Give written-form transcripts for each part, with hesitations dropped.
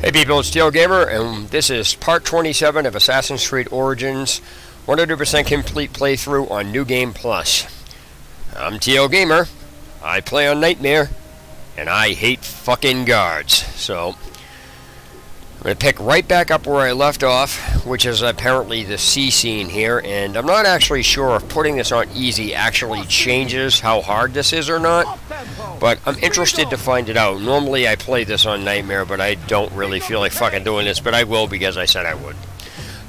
Hey people, it's TL Gamer, and this is part 27 of Assassin's Creed Origins 100% complete playthrough on New Game Plus. I'm TL Gamer, I play on Nightmare, and I hate fucking guards. So, I'm going to pick right back up where I left off, which is apparently the sea scene here, and I'm not actually sure if putting this on easy actually changes how hard this is or not, but I'm interested to find it out. Normally I play this on Nightmare, but I don't really feel like fucking doing this, but I will because I said I would.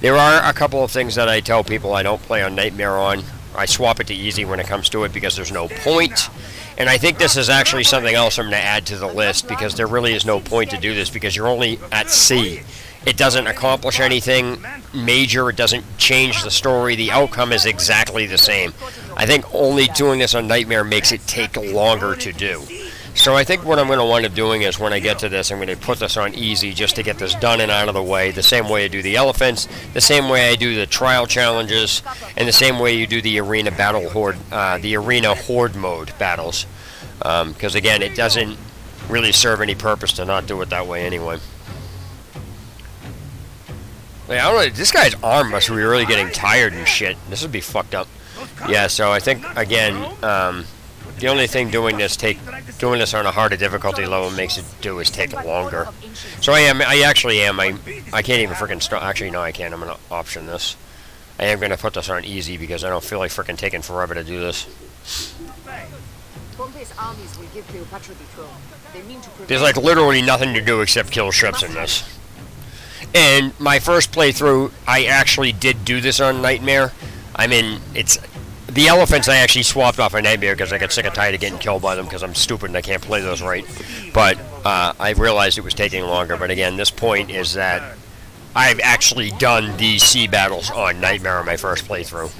There are a couple of things that I tell people I don't play on Nightmare on. I swap it to easy when it comes to it because there's no point. And I think this is actually something else I'm going to add to the list, because there really is no point to do this because you're only at sea. It doesn't accomplish anything major, it doesn't change the story, the outcome is exactly the same. I think only doing this on Nightmare makes it take longer to do. So I think what I'm going to wind up doing is when I get to this, I'm going to put this on easy just to get this done and out of the way, the same way I do the elephants, the same way I do the trial challenges, and the same way you do the arena battle horde, the arena horde mode battles. Because again, it doesn't really serve any purpose to not do it that way anyway. Like, I don't know, this guy's arm must be really getting tired and shit. This would be fucked up. Yeah, so I think again, the only thing doing this on a harder difficulty level makes it do is take longer. So I actually am. I can't even freaking start. Actually, no, I can't. I'm gonna option this. I am gonna put this on easy because I don't feel like freaking taking forever to do this. There's like literally nothing to do except kill ships in this. And my first playthrough, I actually did do this on Nightmare. I mean, it's the elephants I actually swapped off on Nightmare because I got sick and tired of getting killed by them because I'm stupid and I can't play those right. But I realized it was taking longer. But again, this point is that I've actually done these sea battles on Nightmare on my first playthrough.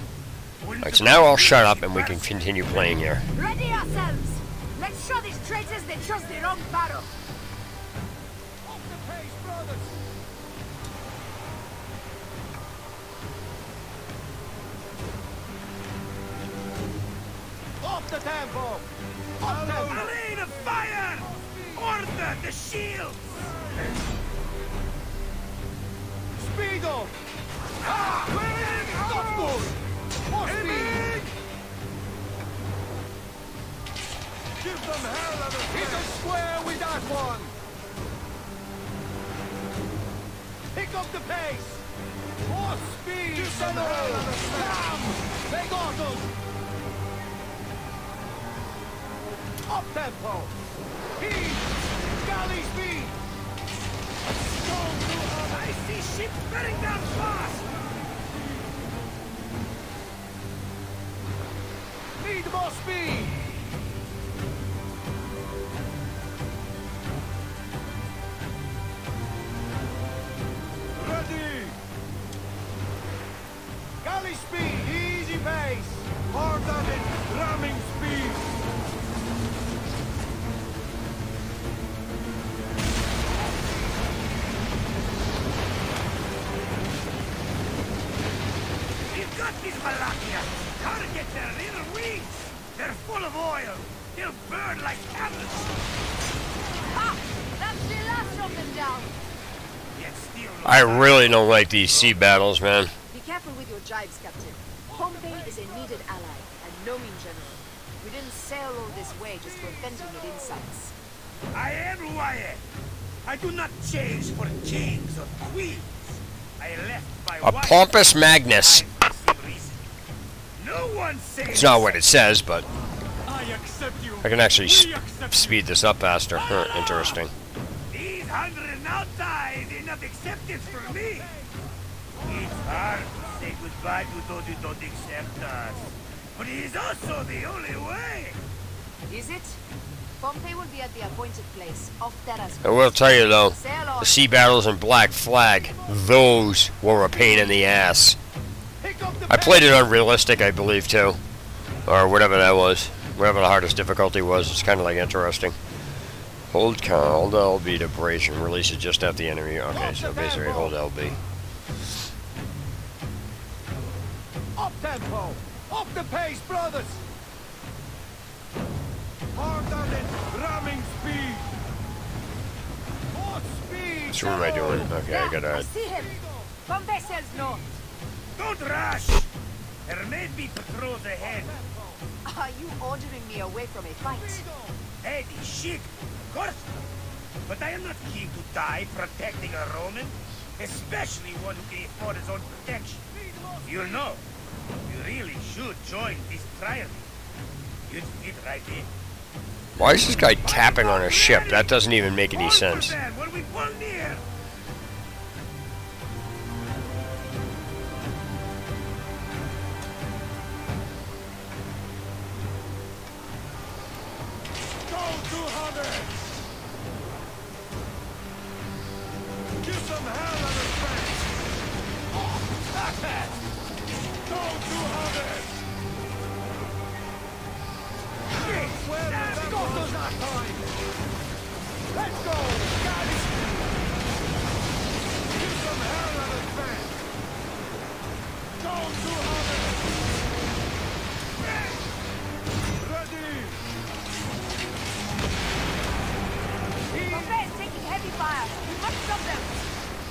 Alright, so now I'll shut up and we can continue playing here. Ready ourselves! Let's show these traitors they chose the wrong battle! Off the pace, brothers! Off the tempo! Off the lane of fire! Order the shields! Speedo! Ah! That's good! More speed! Give them hell of a hit a square with that one! Pick up the pace! More speed! Give them hell of a slam! They got them! Up tempo! Speed! Galley speed! I see ships bearing down fast! Need more speed! Ready! Galley speed, easy pace! Hard at it, ramming speed! We've got these Malachias! Target their little wings! They're full of oil! They'll burn like candles! Ah! That's the last of them down! I really don't like these sea battles, man. Be careful with your jibes, Captain. Pompey is a needed ally, and no mean general. We didn't sail all this way just for venting at insights. I am who I am. I do not change for kings or queens. I left by A pompous Magnus. No one says It's not what it says, but I accept you. I can actually speed this up faster. Interesting. These 100 nauta is enough acceptance for me. It's hard to say goodbye to those who don't accept us. But it is also the only way. Is it? Pompey will be at the appointed place, off Terra's. I will tell you though, the sea battles in Black Flag, those were a pain in the ass. I played it on realistic, I believe, too. Or whatever that was. Whatever the hardest difficulty was. It's kind of like interesting. Hold LB to brace and release it just after the enemy. Okay, so basically hold LB. Up tempo! Up the pace, brothers! Hard on it! Ramming speed! More speed! So what am I doing? Okay, I I gotta... see him. From vessels north. Don't rush! There may be patrols ahead. Are you ordering me away from a fight? Eddie, shit! Of course not. But I am not keen to die protecting a Roman, especially one who can afford his own protection. You know, you really should join this trial. You'd fit right in. Why is this guy tapping on a ship? That doesn't even make any sense. When we pull near.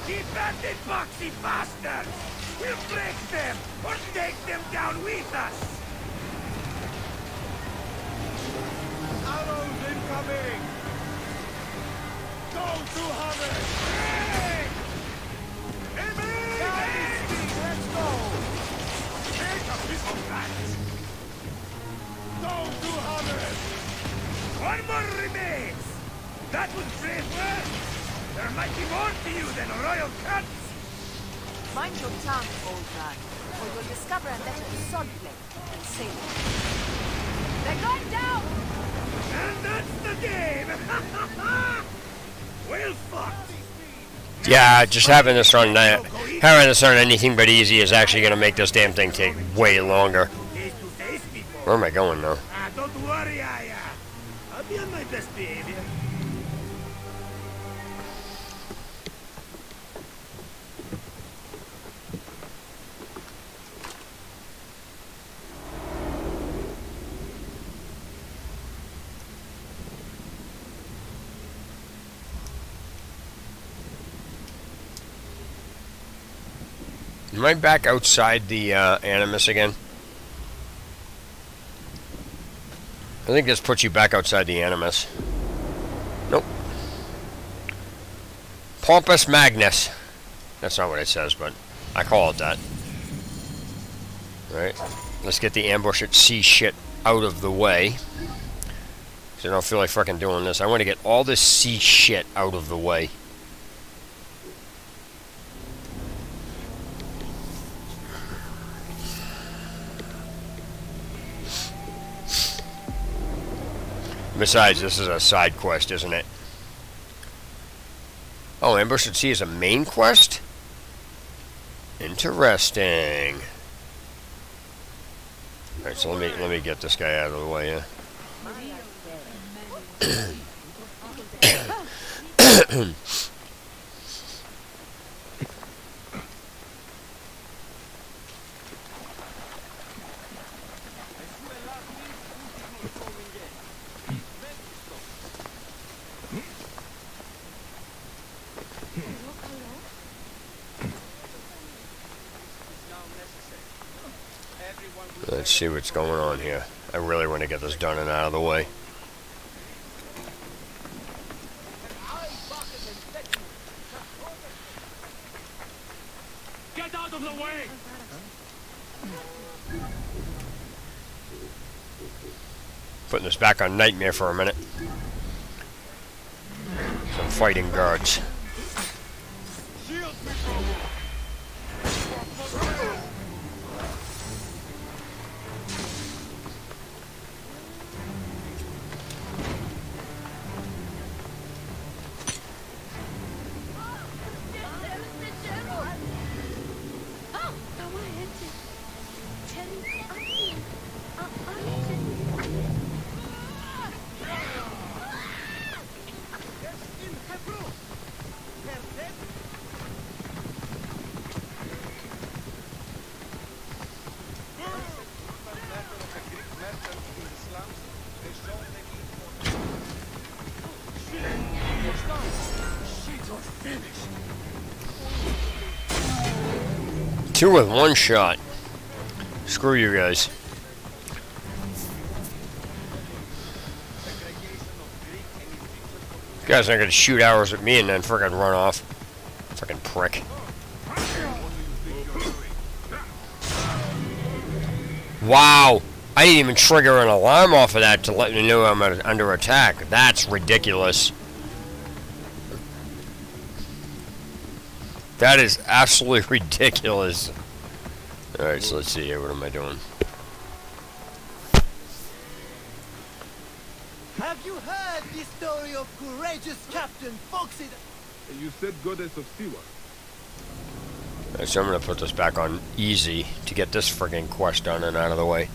Keep at it, foxy bastards! We'll break them, or take them down with us! Arrows incoming! Go to Hover! Hey! Let's go! Take a piece of that! Go to Hover! One more remains! That was brave work! There might be more to you than royal cuts! Mind your tongue, old man, or you'll discover a letter sod plate and say it. They're going down! And that's the game! Well fucked! Yeah, just having this on anything but easy is actually going to make this damn thing take way longer. Where am I going now? Don't worry, I'll be on my best behavior. Am I back outside the Animus again? I think this puts you back outside the Animus. Nope. Pompous Magnus. That's not what it says, but I call it that. Alright. Let's get the ambush at sea shit out of the way. Because I don't feel like fucking doing this. I want to get all this sea shit out of the way. Besides, this is a side quest, isn't it? Oh, Ambush at Sea is a main quest? Interesting. Alright, so let me get this guy out of the way, yeah. Let's see what's going on here. I really want to get this done and out of the way. Get out of the way! Putting this back on Nightmare for a minute. Some fighting guards. Two with one shot. Screw you guys. You guys aren't gonna shoot arrows at me and then frickin' run off. Frickin' prick. Wow! I didn't even trigger an alarm off of that to let me know I'm under attack. That's ridiculous. That is absolutely ridiculous. Alright, so let's see here. What am I doing? Have you heard the story of courageous Captain Foxy? You said Goddess of Siwa. Alright, so I'm gonna put this back on easy to get this friggin' quest done and out of the way.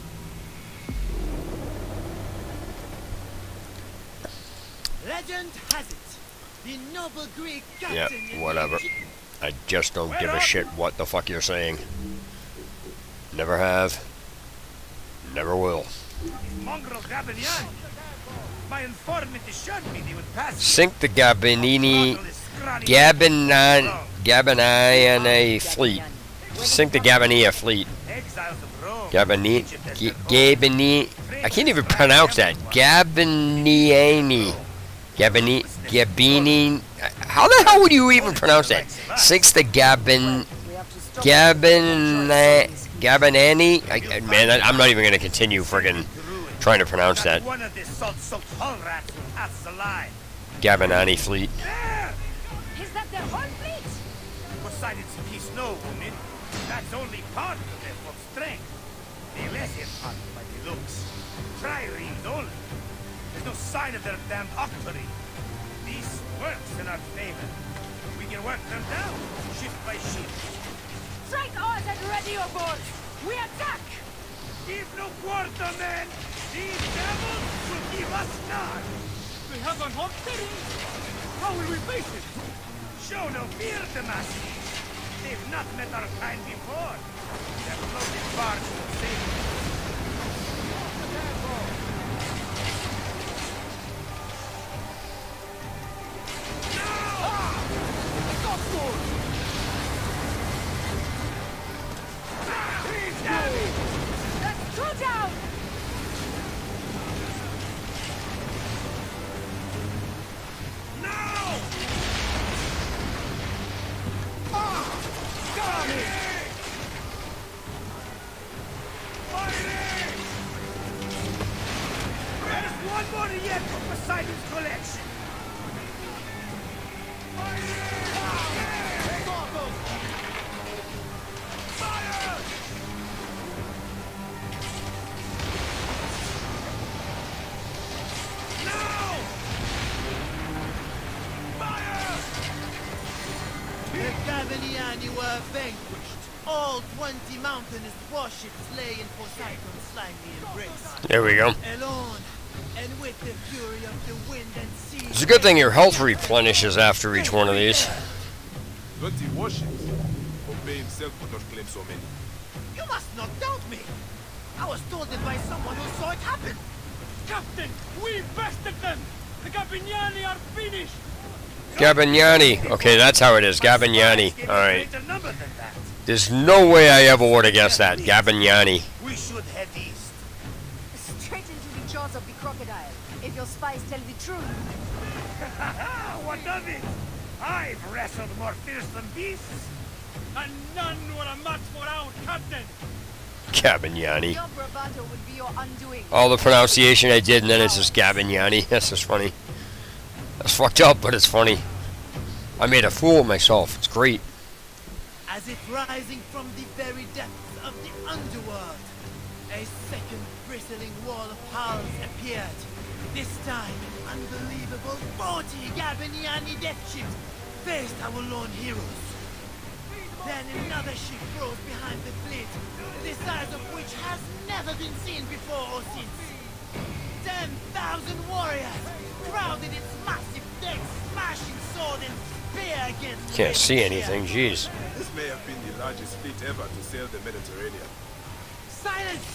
Legend has it, the noble Greek captain. Yep, whatever. I just don't give a shit what the fuck you're saying. Never have. Never will. Mongrel Gabinian. My informant assured me they would pass. Sink the Gabiniani fleet. Sink the Gabinia fleet. Gabini. I can't even pronounce that. Gabiniani. Gabini. How the hell would you even pronounce that? Sinks the Gabinani. Man, I'm not even gonna continue friggin' trying to pronounce that. Gabinani fleet. Is that their whole fleet? Poseidon's peace, no, woman. That's only part of their full strength. The Alessian part, by the looks. Triremes only. There's no sign of their damned octary. This works in our favor. We can work them down, shift by shift. Strike oars and ready your boards. We attack! Give no quarter, men! These devils will give us none! They have an octary. How will we face it? Show no fear, Damascus! They've not met our kind before. Their floating barge will save them. That's two down! There's one more yet for Poseidon's collection! The Gabiniani were vanquished. All 20 mountainous warships lay in Poseidon's slimy embrace. There we go. Alone, and with the fury of the wind and sea. It's a good thing your health replenishes after each one of these. 20 warships. Pompey himself could not claim so many. You must not doubt me. I was told it by someone who saw it happen. Captain, we bested them. The Gabiniani are finished. Gabignani. Okay, that's how it is. Gabignani. Alright. Greater number than that. There's no way I ever would have guessed that. Gabignani. We should head east. Straight into the jaws of the crocodile, if your spies tell the truth. What of it? I've wrestled more fearsome beasts. And none were a match for our captain. Gabignani. Your bravado will be your undoing. All the pronunciation I did and then it's just Gabignani. That's just funny. That's fucked up, but it's funny. I made a fool of myself. It's great. As if rising from the very depths of the underworld, a second bristling wall of hulls appeared. This time, an unbelievable 40 Gabiniani death ships faced our lone heroes. Then another ship rose behind the fleet, the size of which has never been seen before or since. 10,000 warriors crowded its massive decks, smashing sword and spear against. Can't see anything, jeez. This may have been the largest fleet ever to sail the Mediterranean. Silence!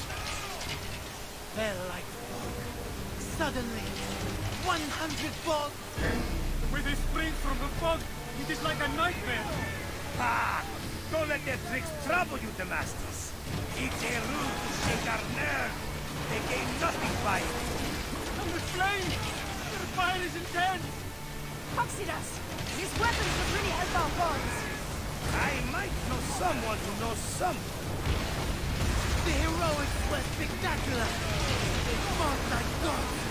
Fell like fog. Suddenly, 100 bolts. With a spring from the fog, It is like a nightmare. Ah! Don't let their tricks trouble you, Damascus. It's a ruse to shake our nerves. They gain nothing by it. And the flames! The fire is intense! Oxidas! These weapons would really help our cause. I might know someone who knows something. The heroics were spectacular! They fought like gods!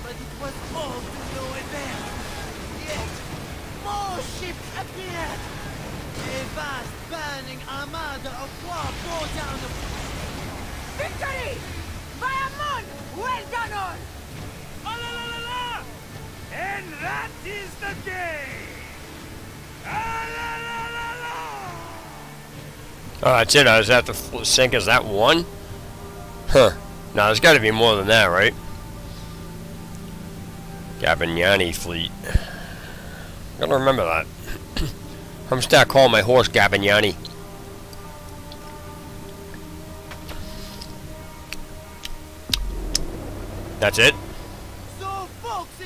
But it was all to no avail. Yet, more ships appeared! A vast, burning armada of war bore down the... Victory! Bayamon! Well done all! La la la la la! And that is the game! La la la la la! Oh, that's it. I was at the sink. Is that one? Huh. No, there's got to be more than that, right? Gabignani fleet. Gotta remember that. I'm gonna start calling my horse Gabignani. That's it? So, folks,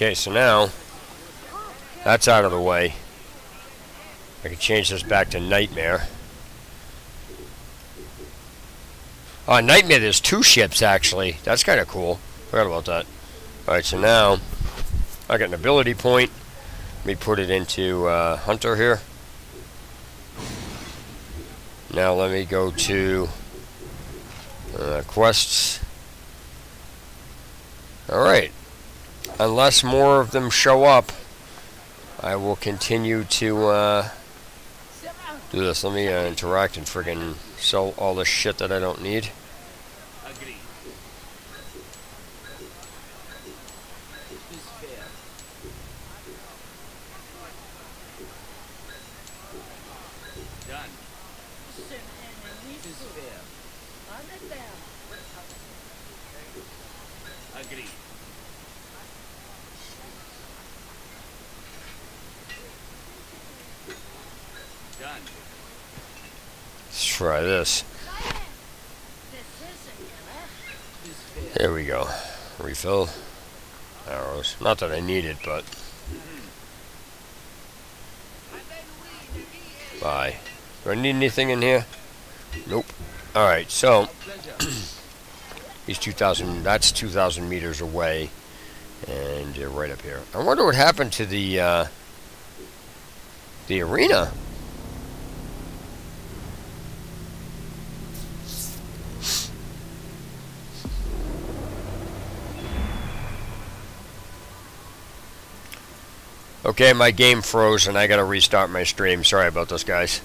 Okay, so now that's out of the way. I can change this back to Nightmare. Oh, Nightmare, there's 2 ships actually. That's kind of cool. Forgot about that. Alright, so now I got an ability point. Let me put it into Hunter here. Now let me go to quests. Alright. Unless more of them show up, I will continue to do this. Let me interact and friggin' sell all this shit that I don't need. Agree. Is fair. Done. Is fair. Agree. Done. Let's try this. Is fair. There we go. Refill arrows. Not that I need it, but bye. Do I need anything in here? Nope. Alright, so he's 2,000. That's 2,000 meters away, and you're right up here. I wonder what happened to the arena. Okay, my game froze and I gotta restart my stream. Sorry about this, guys.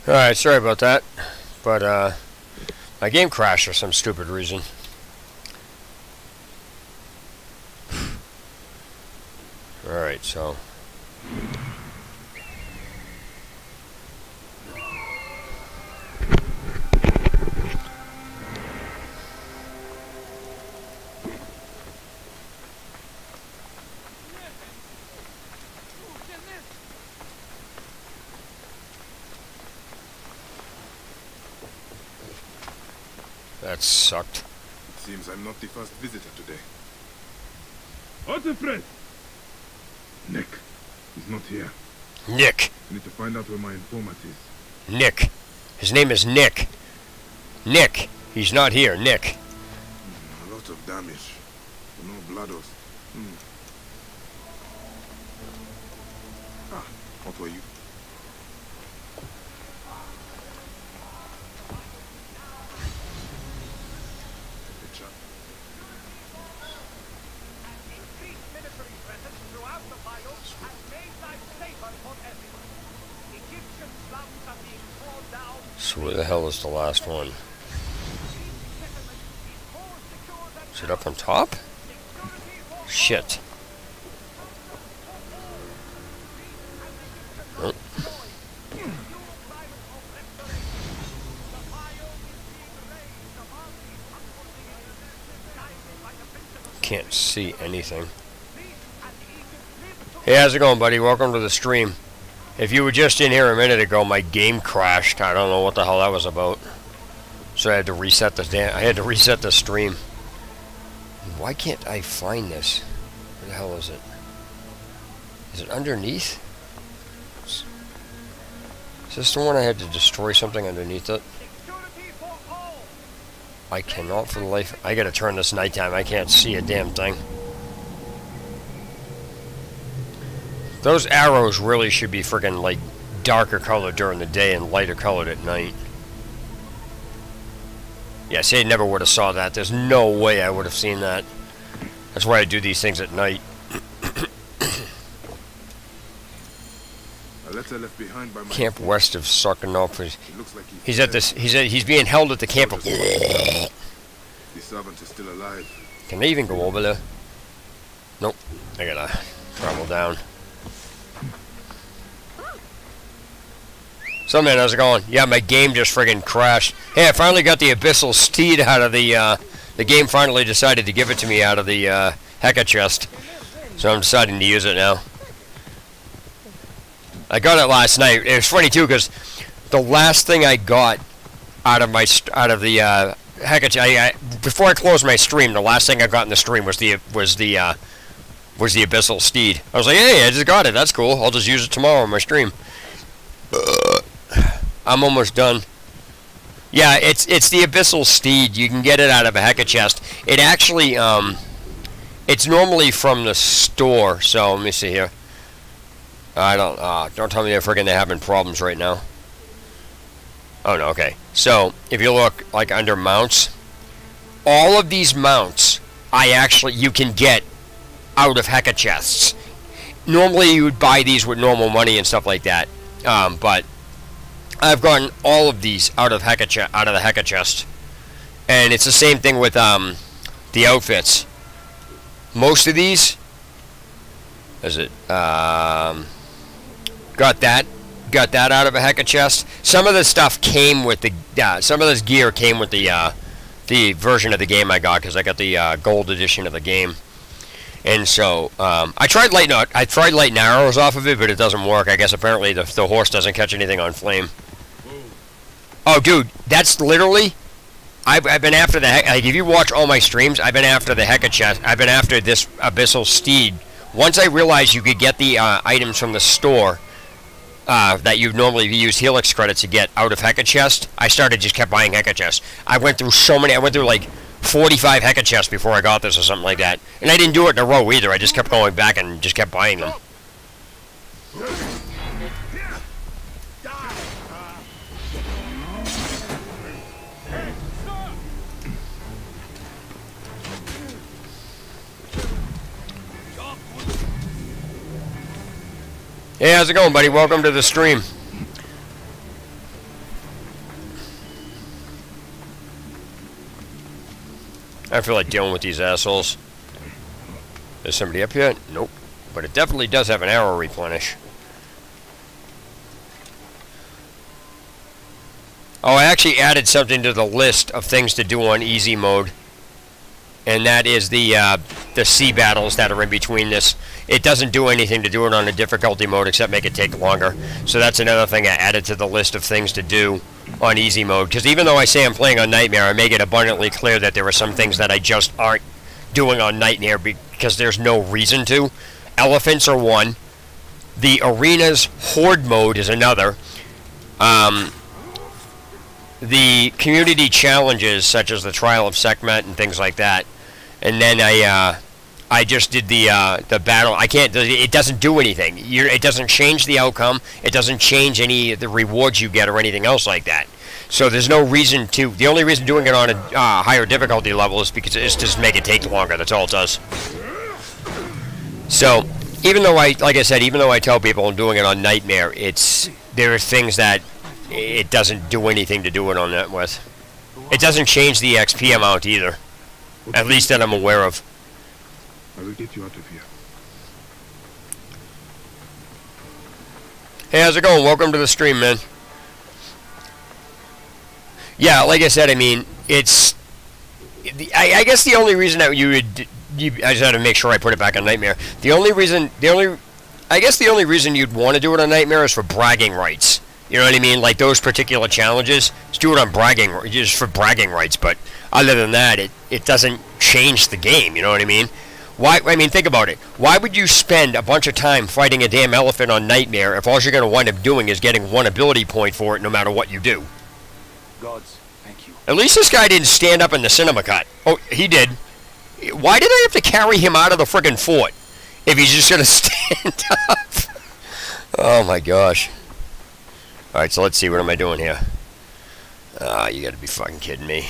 Alright, sorry about that, but my game crashed for some stupid reason. Alright, so that sucked. It seems I'm not the first visitor today. Otterfred! Nick, he's not here. Nick. I need to find out where my informant is. Nick. His name is Nick. Nick. He's not here. Nick. A lot of damage. No blood. Ah, what were you? So where the hell is the last one? Is it up on top? Can't see anything. Hey, how's it going, buddy? Welcome to the stream. If you were just in here a minute ago, my game crashed. I don't know what the hell that was about. So I had to reset the stream. Why can't I find this? Where the hell is it? Is it underneath? Is this the one I had to destroy something underneath it? I cannot for the life... I gotta turn this nighttime. I can't see a damn thing. Those arrows really should be friggin' like darker colored during the day and lighter colored at night. Yeah, see, I never would have saw that. There's no way I would have seen that. That's why I do these things at night. Left behind by my Camp west of Sarkanop. looks like He's being held at the camp. the servant is still alive. Can I even go over there? Nope. I gotta travel down. So man, how's it going? Yeah, my game just friggin' crashed. Hey, I finally got the Abyssal Steed out of the game finally decided to give it to me out of the Hecka chest. So I'm deciding to use it now. I got it last night. It was funny too, because the last thing I got out of the Hecka chest, before I closed my stream, the last thing I got in the stream was the Abyssal Steed. I was like, hey, I just got it. That's cool. I'll just use it tomorrow on my stream. I'm almost done. Yeah, it's the Abyssal Steed. You can get it out of a Hecka chest. It actually it's normally from the store. So let me see here. I don't tell me they're friggin' having problems right now. Oh no, okay. So if you look like under mounts, all of these mounts you can get out of Hecka chests. Normally you would buy these with normal money and stuff like that, but I've gotten all of these out of the Hecka chest, and it's the same thing with the outfits. Most of these, got that out of a Hecka chest. Some of the stuff came with the some of this gear came with the version of the game I got, because I got the gold edition of the game. And so I tried lighting arrows off of it, but it doesn't work. I guess apparently the horse doesn't catch anything on flame. Oh, dude, that's literally. I've been after the like, if you watch all my streams, I've been after the Hecka chest. I've been after this Abyssal Steed. Once I realized you could get the items from the store that you'd normally use Helix credits to get out of Hecka chest, I just kept buying Hecka chests. I went through like 45 Hecka chests before I got this or something like that. And I didn't do it in a row either. I just kept going back and just kept buying them. Hey, how's it going, buddy? Welcome to the stream. I feel like dealing with these assholes. Is somebody up here? Nope. But it definitely does have an arrow replenish. Oh, I actually added something to the list of things to do on easy mode. And that is the sea battles that are in between this. It doesn't do anything to do it on a difficulty mode except make it take longer. So that's another thing I added to the list of things to do on easy mode. Because even though I say I'm playing on Nightmare, I make it abundantly clear that there are some things that I just aren't doing on Nightmare because there's no reason to. Elephants are one. The arena's horde mode is another. The community challenges, such as the Trial of Sekhmet and things like that. And then I just did the battle. It doesn't do anything. It doesn't change the outcome. It doesn't change any of the rewards you get or anything else like that. So there's no reason to. The only reason doing it on a higher difficulty level is because it's just make it take longer. That's all it does. So even though like I said, even though I tell people I'm doing it on Nightmare, there are things that it doesn't do anything to do it on that with. It doesn't change the XP amount either. At least that I'm aware of. I will get you out of here. Hey, how's it going? Welcome to the stream, man. Yeah, like I said, I mean, it's... I guess the only reason that you would... I just had to make sure I put it back on Nightmare. I guess the only reason you'd want to do it on Nightmare is for bragging rights. You know what I mean? Like those particular challenges, just do it on just for bragging rights. But other than that, it doesn't change the game. You know what I mean? Why? I mean, think about it. Why would you spend a bunch of time fighting a damn elephant on Nightmare if all you're going to wind up doing is getting one ability point for it, no matter what you do? Gods, thank you. At least this guy didn't stand up in the cinema cut. Oh, he did. Why did I have to carry him out of the friggin' fort if he's just going to stand up? Oh my gosh. Alright, so let's see. What am I doing here? You gotta be fucking kidding me.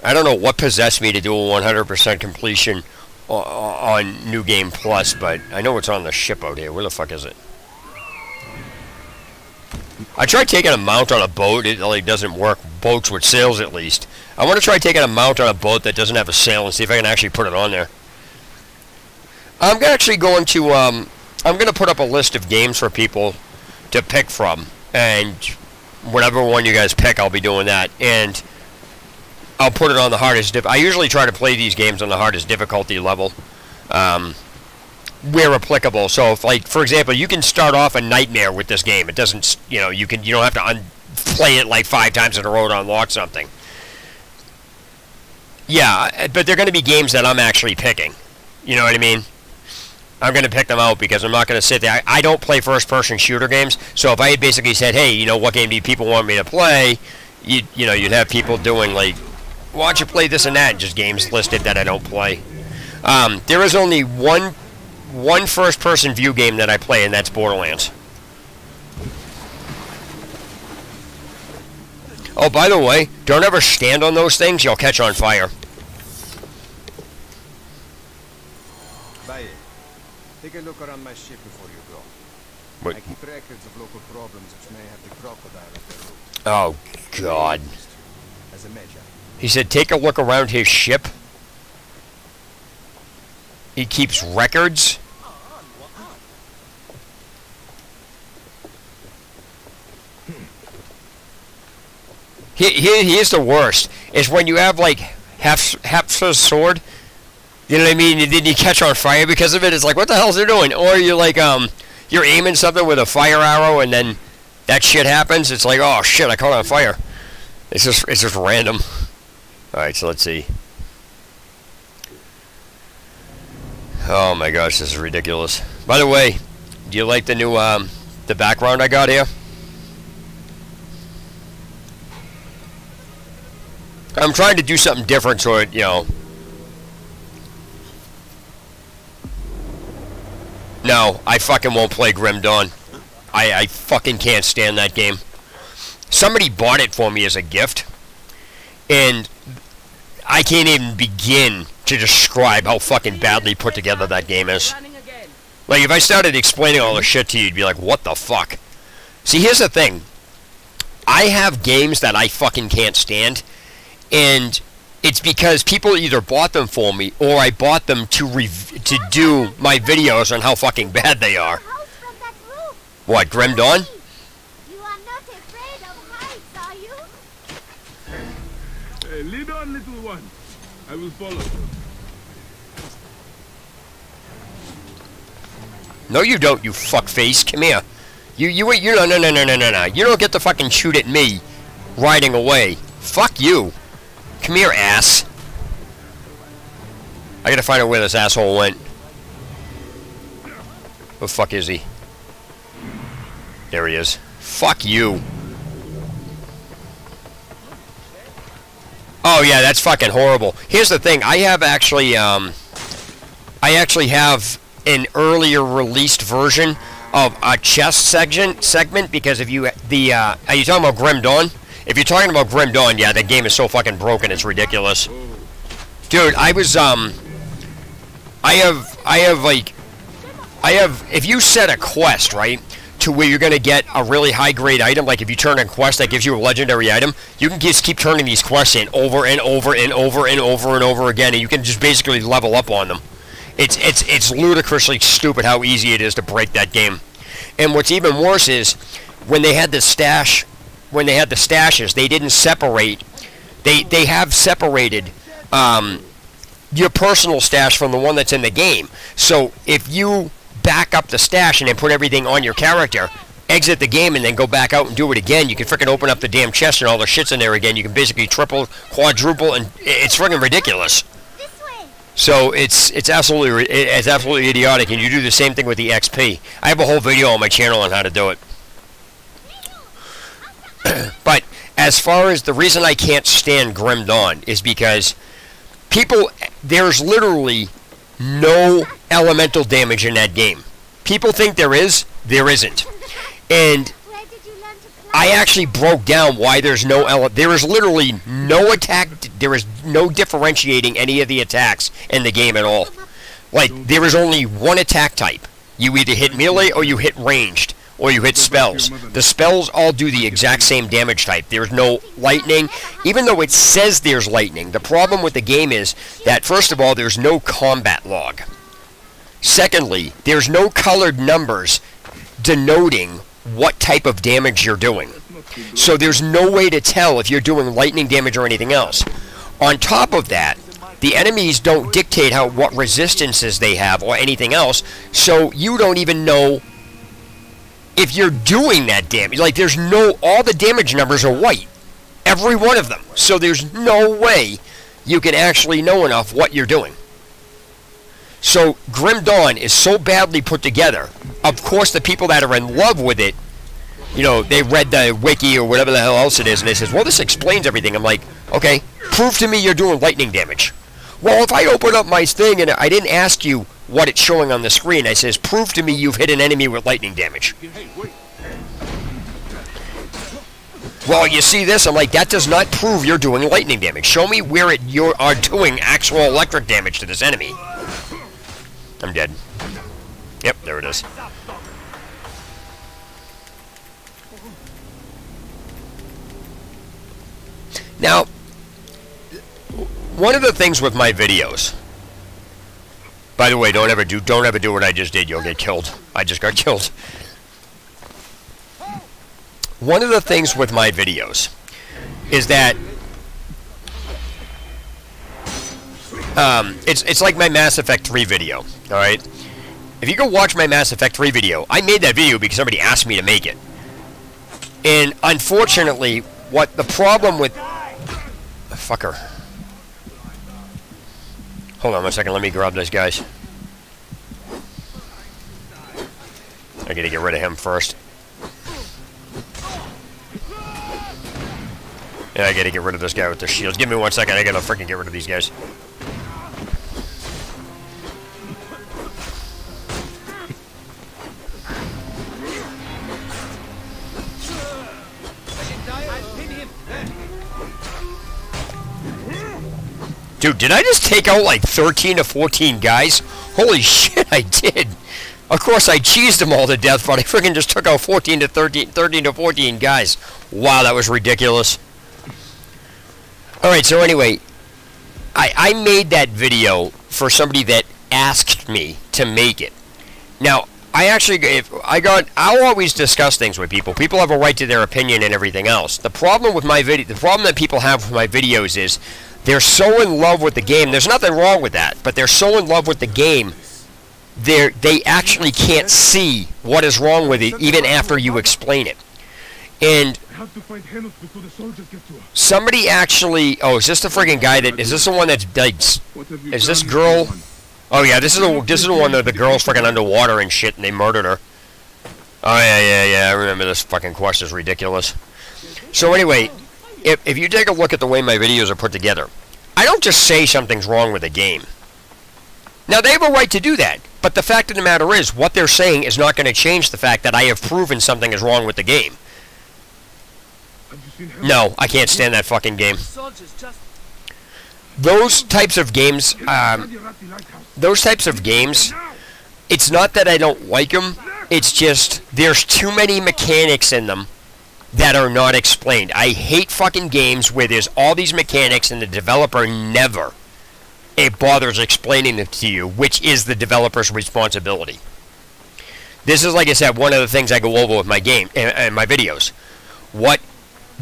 I don't know what possessed me to do a 100% completion on New Game Plus, but I know it's on the ship out here. Where the fuck is it? I tried taking a mount on a boat. It like doesn't work. Boats with sails, at least. I want to try taking a mount on a boat that doesn't have a sail and see if I can actually put it on there. I'm actually going to I'm going to put up a list of games for people to pick from, and whatever one you guys pick, I'll be doing that, and I'll put it on the hardest I usually try to play these games on the hardest difficulty level, where applicable. So if, like, for example, you can start off a Nightmare with this game. It doesn't, you know, you don't have to play it like 5 times in a row to unlock something. Yeah, but they're going to be games that I'm actually picking. You know what I mean? I'm going to pick them out because I'm not going to sit there. I don't play first-person shooter games, so if I had basically said, hey, you know, what game do people want me to play, you'd have people doing, like, why don't you play this and that, just games listed that I don't play. There is only one first-person view game that I play, and that's Borderlands. Oh, by the way, don't ever stand on those things, you'll catch on fire. Take a look around my ship before you go. What? I keep records of local problems which may have the crocodile at their root. Oh, God. As a measure. He said take a look around his ship. He keeps records. Here's the worst. Is when you have, like, Hef's sword. You know what I mean? And then you catch on fire because of it. It's like, what the hell's they doing? Or you're like, you're aiming something with a fire arrow, and then that shit happens. It's like, oh shit, I caught on fire. It's just random. All right, so let's see. Oh my gosh, this is ridiculous. By the way, do you like the new the background I got here? I'm trying to do something different so it, you know. No, I fucking won't play Grim Dawn. I fucking can't stand that game. Somebody bought it for me as a gift, and I can't even begin to describe how fucking badly put together that game is. Like, if I started explaining all the shit to you, you'd be like, what the fuck? See, here's the thing. I have games that I fucking can't stand, and it's because people either bought them for me, or I bought them to do my videos on how fucking bad they are. What, Grim Dawn? You are not afraid of heights, are you? Hey, lead on, little one. I will follow. No, you don't, you fuckface. Come here. You no. You don't get to fucking shoot at me riding away. Fuck you. Come here, ass. I gotta find out where this asshole went. Where the fuck is he? There he is. Fuck you. Oh yeah, that's fucking horrible. Here's the thing. I actually have an earlier released version of a chest segment because if you are you talking about Grim Dawn? If you're talking about Grim Dawn, yeah, that game is so fucking broken, it's ridiculous. Dude, I have, if you set a quest, right, to where you're going to get a really high-grade item, like if you turn a quest that gives you a legendary item, you can just keep turning these quests in over and over and over and over and over again, and you can just basically level up on them. It's ludicrously stupid how easy it is to break that game. And what's even worse is when they had the stash, when they had the stashes, they didn't separate. They have separated your personal stash from the one that's in the game. So if you back up the stash and then put everything on your character, exit the game and then go back out and do it again, you can frickin' open up the damn chest and all the shit's in there again. You can basically triple, quadruple, and it's frickin' ridiculous. So it's absolutely idiotic, and you do the same thing with the XP. I have a whole video on my channel on how to do it. But as far as the reason I can't stand Grim Dawn is because there's literally no elemental damage in that game. People think there is, there isn't. And I actually broke down why there's no there is literally no attack, there is no differentiating any of the attacks in the game at all. Like, there is only one attack type. You either hit melee or you hit ranged, or you hit spells. The spells all do the exact same damage type. There's no lightning, even though it says there's lightning. The problem with the game is that, first of all, there's no combat log. Secondly, there's no colored numbers denoting what type of damage you're doing. So there's no way to tell if you're doing lightning damage or anything else. On top of that, the enemies don't dictate what resistances they have or anything else, so you don't even know if you're doing that damage. Like, there's all the damage numbers are white. Every one of them. So there's no way you can actually know enough what you're doing. So Grim Dawn is so badly put together. Of course, the people that are in love with it, you know, they read the wiki or whatever the hell else it is, and they says, well, this explains everything. I'm like, okay, prove to me you're doing lightning damage. Well, if I open up my thing and I didn't ask you what it's showing on the screen, I says, prove to me you've hit an enemy with lightning damage. Well, you see this? I'm like, that does not prove you're doing lightning damage. Show me where you are doing actual electric damage to this enemy. I'm dead. Yep, there it is. Now, one of the things with my videos, by the way, don't ever do what I just did. You'll get killed. I just got killed. One of the things with my videos is that it's like my Mass Effect 3 video, alright? If you go watch my Mass Effect 3 video, I made that video because somebody asked me to make it. And unfortunately, what the problem with... Fucker. Hold on one second, let me grab this, guys. I gotta get rid of him first. Yeah, I gotta get rid of this guy with the shields. Give me 1 second, I gotta freaking get rid of these guys. Dude, did I just take out like 13 to 14 guys? Holy shit, I did. Of course, I cheesed them all to death, but I freaking just took out 13 to 14 guys. Wow, that was ridiculous. Alright, so anyway, I made that video for somebody that asked me to make it. Now, I'll always discuss things with people. People have a right to their opinion and everything else. The problem with my video, the problem that people have with my videos is they're so in love with the game. There's nothing wrong with that, but they're so in love with the game, they actually can't see what is wrong with it even after you explain it. And somebody actually, oh, is this the friggin' guy that, is this the one that's, like, is this girl? Oh yeah, this is the one that the girl's freaking underwater and shit, and they murdered her. Oh yeah, I remember this fucking quest is ridiculous. So anyway, if you take a look at the way my videos are put together, I don't just say something's wrong with the game. Now, they have a right to do that, but the fact of the matter is, what they're saying is not going to change the fact that I have proven something is wrong with the game. No, I can't stand that fucking game. Those types of games, it's not that I don't like them, it's just, there's too many mechanics in them that are not explained. I hate fucking games where there's all these mechanics and the developer never bothers explaining them to you, which is the developer's responsibility. This is, like I said, one of the things I go over with my game and my videos. What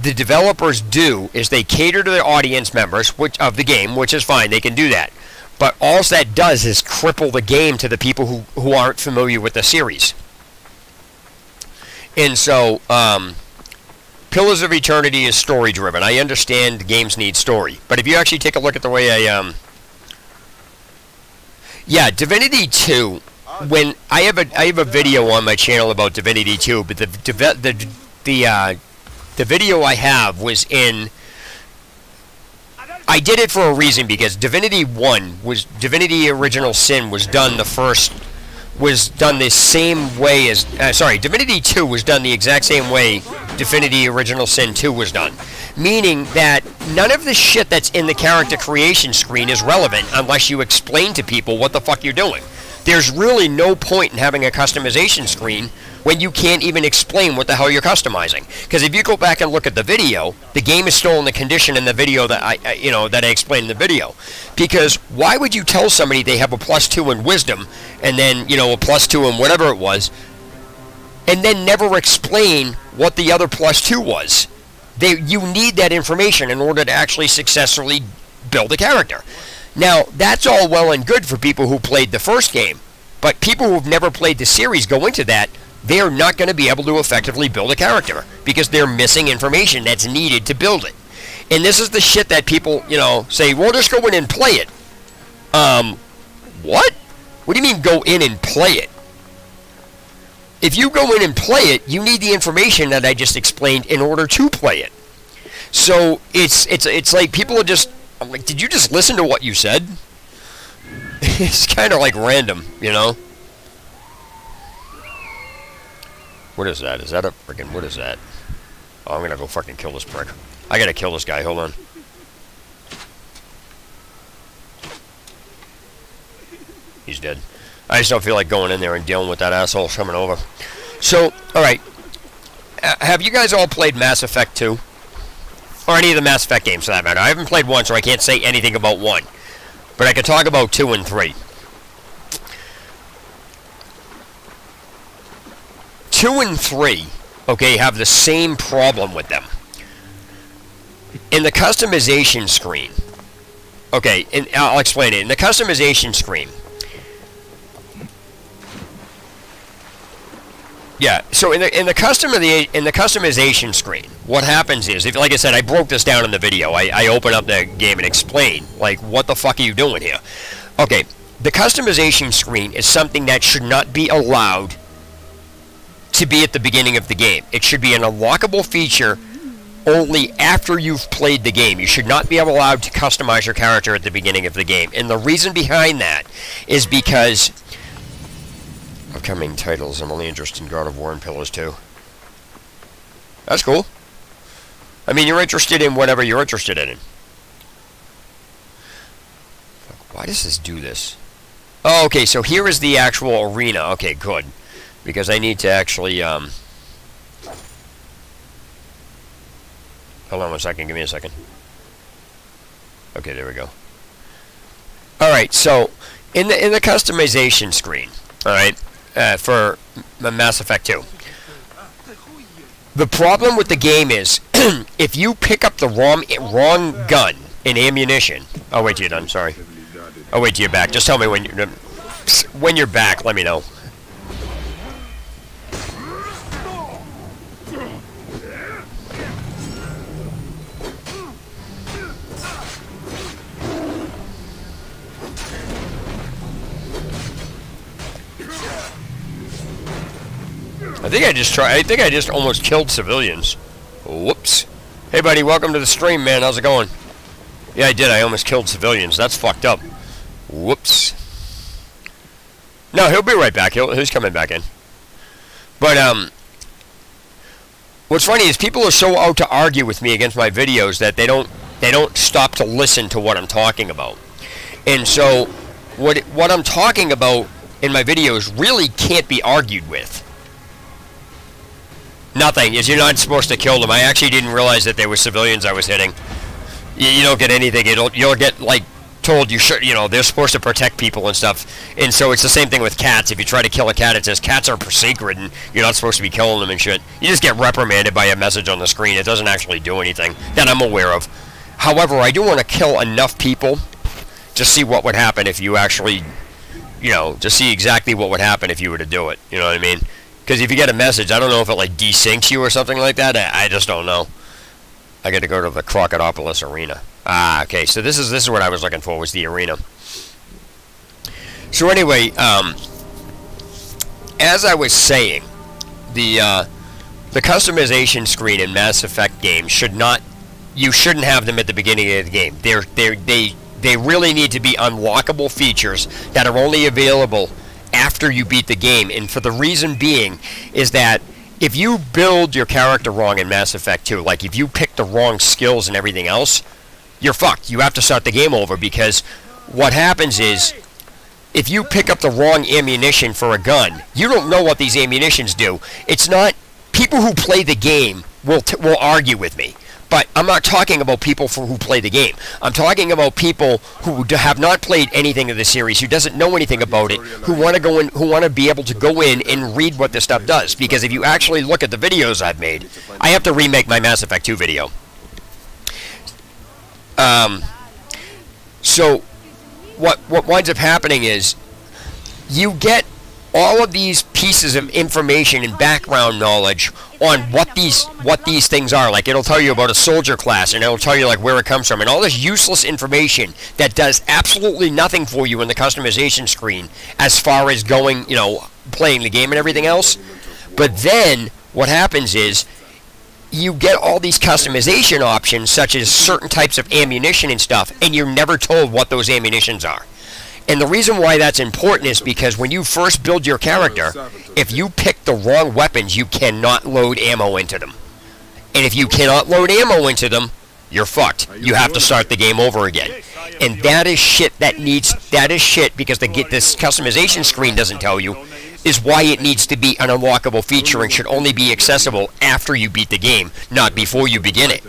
the developers do is they cater to the audience members of the game, which is fine. They can do that. But all that does is cripple the game to the people who aren't familiar with the series. And so, Pillars of Eternity is story-driven. I understand games need story. But if you actually take a look at the way I... Yeah, Divinity 2... When I have a video on my channel about Divinity 2, but the video I have was in... I did it for a reason, because Divinity 1 was... Divinity Original Sin was done the same way as... sorry, Divinity 2 was done the exact same way Divinity Original Sin 2 was done. Meaning that none of the shit that's in the character creation screen is relevant unless you explain to people what the fuck you're doing. There's really no point in having a customization screen when you can't even explain what the hell you're customizing. Because if you go back and look at the video, the game is still in the condition in the video that I explained in the video. Because why would you tell somebody they have a +2 in wisdom and then, a +2 in whatever it was, and then never explain what the other +2 was? You need that information in order to actually successfully build a character. Now, that's all well and good for people who played the first game, but people who've never played the series go into that, they're not going to be able to effectively build a character, because they're missing information that's needed to build it. And this is the shit that people, say, well, just go in and play it. What? What do you mean go in and play it? If you go in and play it, you need the information that I just explained in order to play it. So, it's like people are just... I'm like, did you just listen to what you said? It's kind of like random, What is that? Is that a freaking... What is that? Oh, I'm gonna go fucking kill this prick. I gotta kill this guy. Hold on. He's dead. I just don't feel like going in there and dealing with that asshole coming over. So, alright. Have you guys all played Mass Effect 2? Or any of the Mass Effect games, for that matter. I haven't played 1, so I can't say anything about 1. But I can talk about 2 and 3. 2 and 3, okay, have the same problem with them. In the customization screen, okay, and I'll explain it. In the customization screen, yeah, so in the customization screen, what happens is, like I said, I broke this down in the video. I open up the game and explain, like, what the fuck are you doing here? Okay, the customization screen is something that should not be allowed to be at the beginning of the game. It should be an unlockable feature only after you've played the game. You should not be allowed to customize your character at the beginning of the game. And the reason behind that is because... Upcoming titles. I'm only interested in God of War and Pillars 2. That's cool. I mean, you're interested in whatever you're interested in. Why does this do this? Oh, okay, so here is the actual arena. Okay, good. Because I need to actually, Hold on 1 second. Give me a second. Okay, there we go. Alright, so, in the customization screen, alright, for Mass Effect 2. The problem with the game is, if you pick up the wrong gun and ammunition... Oh, wait till you're done, sorry. Oh, wait till you're back. Just tell me when you're back, let me know. I think I just almost killed civilians. Whoops. Hey, buddy, welcome to the stream, man. How's it going? Yeah, I did. I almost killed civilians. That's fucked up. Whoops. No, he'll be right back. He's coming back in. But, what's funny is people are so out to argue with me against my videos that they don't stop to listen to what I'm talking about. And so, what I'm talking about in my videos really can't be argued with. Nothing, is you're not supposed to kill them. I actually didn't realize that they were civilians I was hitting. You don't get anything. You'll get, like, told you should, you know, they're supposed to protect people and stuff. And so it's the same thing with cats. If you try to kill a cat, it says cats are sacred and you're not supposed to be killing them and shit. You just get reprimanded by a message on the screen. It doesn't actually do anything that I'm aware of. However, I do want to kill enough people to see what would happen if you actually, you know, to see exactly what would happen if you were to do it. You know what I mean? Because if you get a message, I don't know if it like desyncs you or something like that. I just don't know. I got to go to the Crocodilopolis arena. Ah, okay. So this is what I was looking for, was the arena. So anyway, as I was saying, the customization screen in Mass Effect games should not. You shouldn't have them at the beginning of the game. They really need to be unlockable features that are only available after you beat the game. And for the reason being is that if you build your character wrong in Mass Effect 2, like if you pick the wrong skills and everything else, you're fucked. You have to start the game over, because what happens is, if you pick up the wrong ammunition for a gun, you don't know what these ammunitions do. It's not... People who play the game will argue with me. But I'm not talking about people who play the game. I'm talking about people who have not played anything of the series, who doesn't know anything about it, who want to go in, who want to be able to go in and read what this stuff does. Because if you actually look at the videos I've made, I have to remake my Mass Effect 2 video. So what winds up happening is you get all of these pieces of information and background knowledge on what these things are. Like, it'll tell you about a soldier class, and it'll tell you like where it comes from, and all this useless information that does absolutely nothing for you in the customization screen as far as going, you know, playing the game and everything else. But then what happens is you get all these customization options, such as certain types of ammunition and stuff, and you're never told what those ammunitions are. And the reason why that's important is because when you first build your character, if you pick the wrong weapons, you cannot load ammo into them. And if you cannot load ammo into them, you're fucked. You have to start the game over again. And that is shit that is shit, because this customization screen doesn't tell you, is why it needs to be an unlockable feature and should only be accessible after you beat the game, not before you begin it.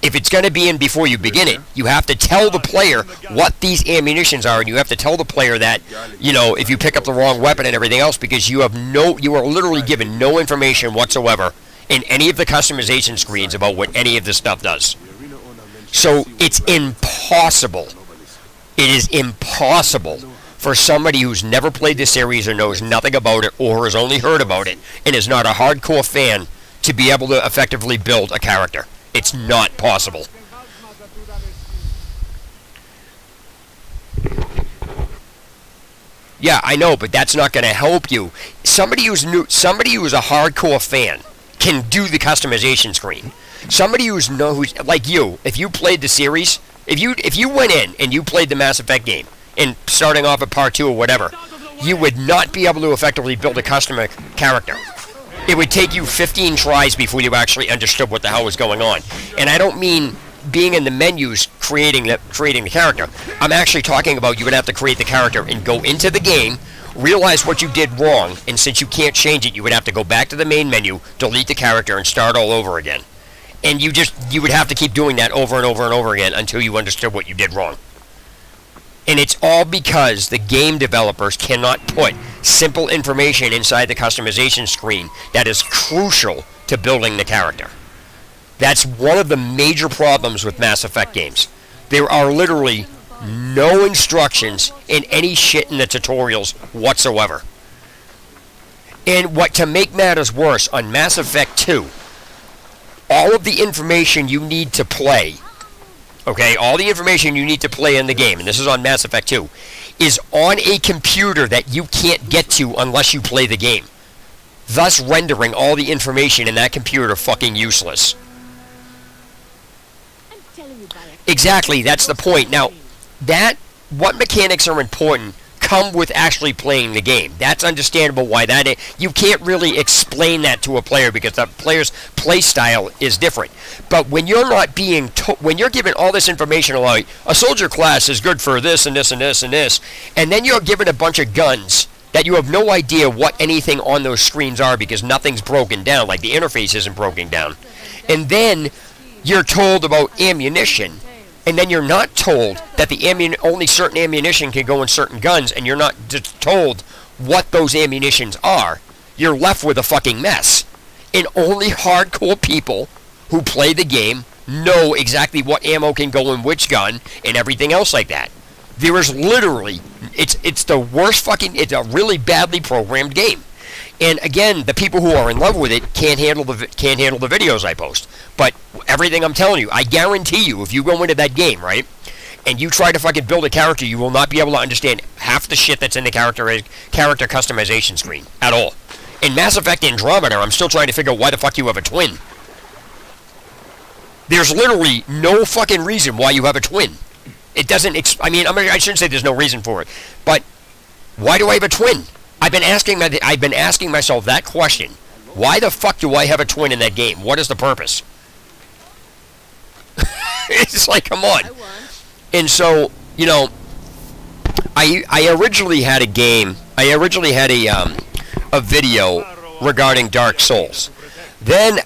If it's going to be in before you begin it, you have to tell the player what these ammunitions are, and you have to tell the player that, you know, if you pick up the wrong weapon and everything else, because you are literally given no information whatsoever in any of the customization screens about what any of this stuff does. So it's impossible. It is impossible for somebody who's never played this series or knows nothing about it or has only heard about it and is not a hardcore fan to be able to effectively build a character. It's not possible. Yeah, I know, but that's not going to help you. Somebody who's a hardcore fan can do the customization screen. Somebody who's like you, if you played the series, if you went in and you played the Mass Effect game, and starting off at part 2 or whatever, you would not be able to effectively build a custom character. It would take you 15 tries before you actually understood what the hell was going on. And I don't mean being in the menus creating the character. I'm actually talking about you would have to create the character and go into the game, realize what you did wrong, and since you can't change it, you would have to go back to the main menu, delete the character, and start all over again. And you would have to keep doing that over and over and over again until you understood what you did wrong. And it's all because the game developers cannot put simple information inside the customization screen that is crucial to building the character. That's one of the major problems with Mass Effect games. There are literally no instructions in any shit in the tutorials whatsoever. And to make matters worse, on Mass Effect 2, all of the information you need to play, okay, all the information you need to play in the game, and this is on Mass Effect 2, is on a computer that you can't get to unless you play the game, thus rendering all the information in that computer fucking useless. Exactly, that's the point. Now, what mechanics are important come with actually playing the game. That's understandable why that is. You can't really explain that to a player because the player's play style is different. But when you're not being when you're given all this information like a soldier class is good for this and this and this and this, and then you're given a bunch of guns that you have no idea what anything on those screens are because nothing's broken down, like the interface isn't broken down. And then you're told about ammunition and then you're not told that the only certain ammunition can go in certain guns, and you're not told what those ammunitions are, you're left with a fucking mess. And only hardcore people who play the game know exactly what ammo can go in which gun and everything else like that. There is literally, it's the worst fucking, it's a really badly programmed game. And again, the people who are in love with it can't handle the videos I post. But everything I'm telling you, I guarantee you, if you go into that game, right, and you try to fucking build a character, you will not be able to understand half the shit that's in the character customization screen at all. In Mass Effect Andromeda, I'm still trying to figure out why the fuck you have a twin. There's literally no fucking reason why you have a twin. It doesn't, I shouldn't say there's no reason for it, but why do I have a twin? I've been asking myself that question. Why the fuck do I have a twin in that game? What is the purpose? It's like, come on. And so, you know, I originally had a game. I originally had a video regarding Dark Souls. Then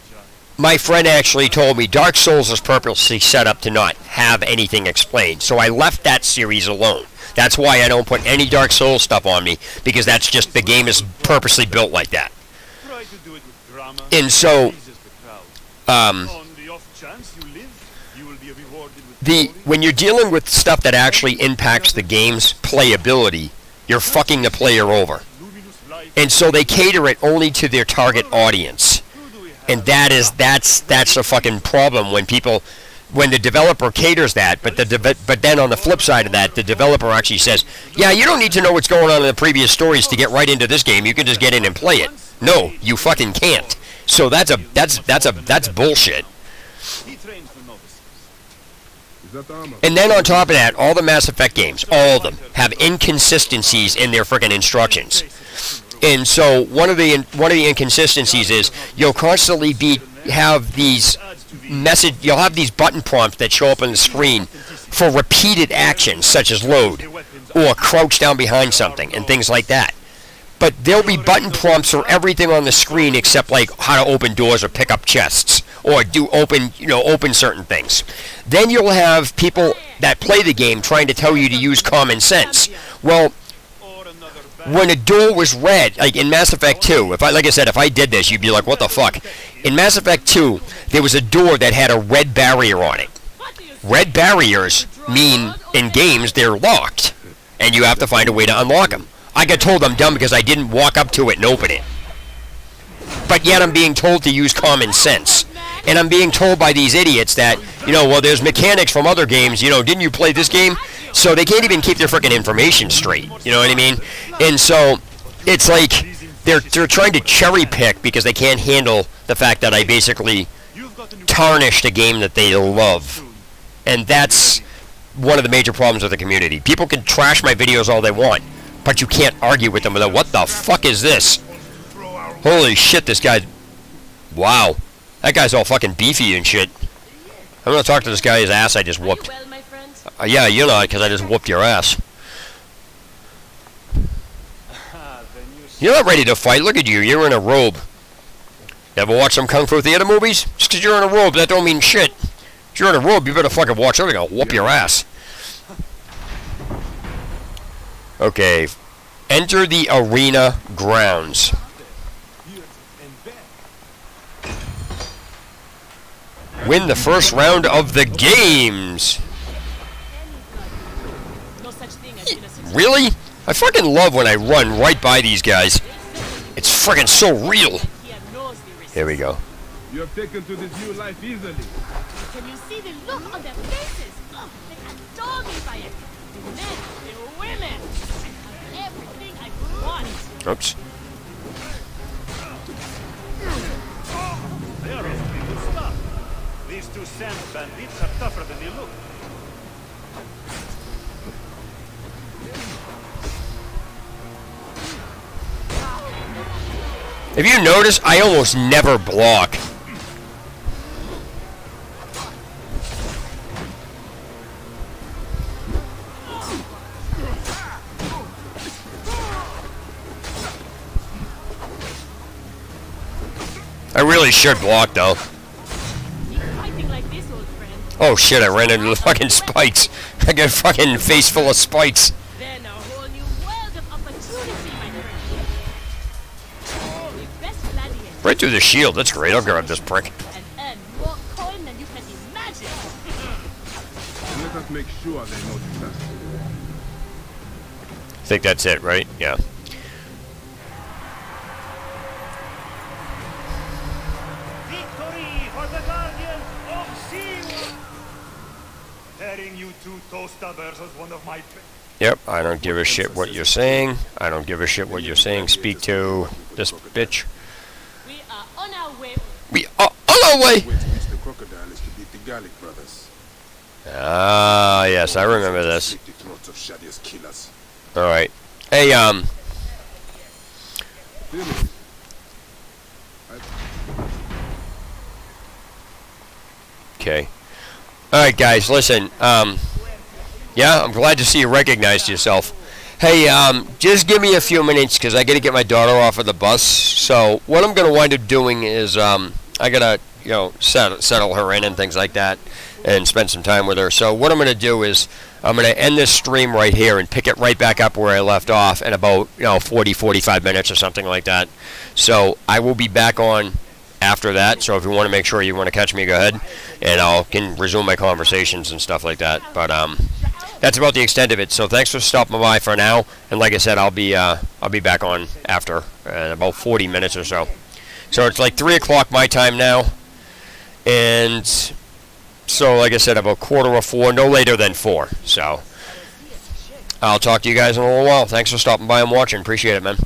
my friend actually told me Dark Souls is purposely set up to not have anything explained. So I left that series alone. That's why I don't put any Dark Souls stuff on me, because that's just, the game is purposely built like that. And so, when you're dealing with stuff that actually impacts the game's playability, you're fucking the player over. And so they cater it only to their target audience. And that's a fucking problem when the developer caters that, but then on the flip side of that, the developer actually says, yeah, you don't need to know what's going on in the previous stories to get right into this game. You can just get in and play it. No, you fucking can't. So that's bullshit. And then on top of that, all the Mass Effect games, all of them, have inconsistencies in their freaking instructions. And so one of the inconsistencies is you'll constantly have these button prompts that show up on the screen for repeated actions such as load or crouch down behind something and things like that. But there'll be button prompts for everything on the screen except like how to open doors or pick up chests or open certain things. Then you'll have people that play the game trying to tell you to use common sense. Well, when a door was red, like in Mass Effect 2, if I did this, you'd be like, what the fuck? In Mass Effect 2, there was a door that had a red barrier on it. Red barriers mean, in games, they're locked, and you have to find a way to unlock them. I got told I'm dumb because I didn't walk up to it and open it. But yet I'm being told to use common sense. And I'm being told by these idiots that, well, there's mechanics from other games, didn't you play this game? So they can't even keep their freaking information straight, you know what I mean? And so it's like they're trying to cherry pick because they can't handle the fact that I basically tarnished a game that they love. And that's one of the major problems with the community. People can trash my videos all they want, but you can't argue with them without, what the fuck is this? Holy shit, this guy, wow. That guy's all fucking beefy and shit. I'm gonna talk to this guy, his ass I just whooped. Yeah, you're not, because I just whooped your ass. You're not ready to fight. Look at you. You're in a robe. You ever watch some Kung Fu Theater movies? Just because you're in a robe, that don't mean shit. If you're in a robe, you better fucking watch out. They're gonna whoop your ass. Okay. Enter the arena grounds. Win the first round of the games. Really? I fucking love when I run right by these guys. It's friggin' so real. Here we go. You have taken to this new life easily. Can you see the look on their faces? Oh, they adore me by it. The men, the women. I have everything I could want. Oops. They are all good stuff. These two sand bandits are tougher than they look. If you notice, I almost never block. I really should block, though. Fighting like this, old friend. Oh shit, I ran into the fucking spikes. I got a fucking face full of spikes. Then a whole new world of opportunity, my friend. Oh, the best gladiator. Right through the shield. That's great. I'll grab this prick. And earn more coin than you can imagine. Let us make sure they notice us. I think that's it, right? Yeah. Victory for the Guardians of Sea! Tearing you two toasters was one of my... Yep, I don't give a shit what you're saying. I don't give a shit what you're saying. Speak to this bitch. We are on our way. We are on our way! Way to reach the crocodile is to beat the Gallic brothers. Ah, yes, I remember this. Slit the throats of Shadia's killers. Alright. Hey, Finish. okay. Alright, guys, listen. Yeah, I'm glad to see you recognized yourself. Hey, just give me a few minutes because I got to get my daughter off of the bus. So what I'm going to wind up doing is I got to, you know, settle her in and things like that and spend some time with her. So what I'm going to do is I'm going to end this stream right here and pick it right back up where I left off in about, 40-45 minutes or something like that. So I will be back on after that. So if you want to make sure you want to catch me, go ahead, and I can resume my conversations and stuff like that. But that's about the extent of it. So thanks for stopping by for now. And like I said, I'll be back on after in about 40 minutes or so. So it's like 3 o'clock my time now, and so like I said, about 3:45, no later than 4. So I'll talk to you guys in a little while. Thanks for stopping by and watching. Appreciate it, man.